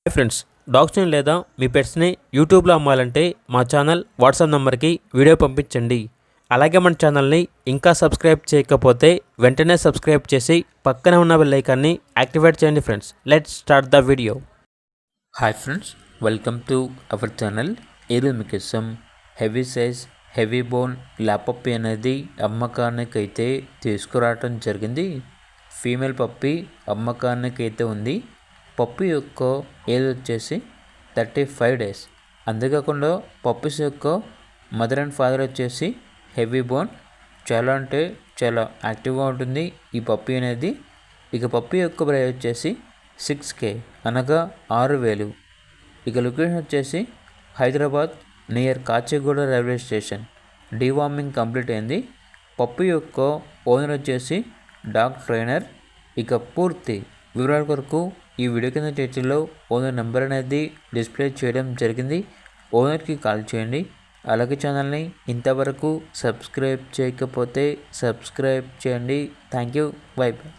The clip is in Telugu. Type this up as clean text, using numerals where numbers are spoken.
హాయ్ ఫ్రెండ్స్, డాగ్స్ని లేదా మీ పెట్స్ని యూట్యూబ్లో అమ్మాలంటే మా ఛానల్ వాట్సాప్ నెంబర్కి వీడియో పంపించండి. అలాగే మన ఛానల్ని ఇంకా సబ్స్క్రైబ్ చేయకపోతే వెంటనే సబ్స్క్రైబ్ చేసి పక్కనే ఉన్న బెల్ ఐకాన్ని యాక్టివేట్ చేయండి. Friends, let's start the video. Hi friends, welcome to our channel. ఈరోజు మీకోసం హెవీ సైజ్ హెవీ బోన్ ల్యాపప్పి అనేది అమ్మకానికి అయితే తీసుకురావటం జరిగింది. ఫీమేల్ పప్పి అమ్మకానికి అయితే ఉంది. పప్పి యొక్క ఏజ్ వచ్చేసి 35 days. అంతేకాకుండా పప్పీస్ యొక్క మదర్ అండ్ ఫాదర్ వచ్చేసి హెవీ బోన్, చాలా అంటే చాలా యాక్టివ్గా ఉంటుంది ఈ పప్పి అనేది. ఇక పప్పి యొక్క ప్రైస్ వచ్చేసి 6K అనగా 6,000. ఇక లొకేషన్ వచ్చేసి Hyderabad near Kacheguda railway station. Deworming complete అయింది. పప్పి యొక్క ఓనర్ వచ్చేసి డాగ్ ట్రైనర్. ఇక పూర్తి వివరాల కొరకు ఈ వీడియో కింద టైటిల్లో ఓనర్ నెంబర్ అనేది డిస్ప్లే చేయడం జరిగింది. ఓనర్కి కాల్ చేయండి. అలాగే ఛానల్ని ఇంతవరకు సబ్స్క్రైబ్ చేయకపోతే సబ్స్క్రైబ్ చేయండి. Thank you. By by.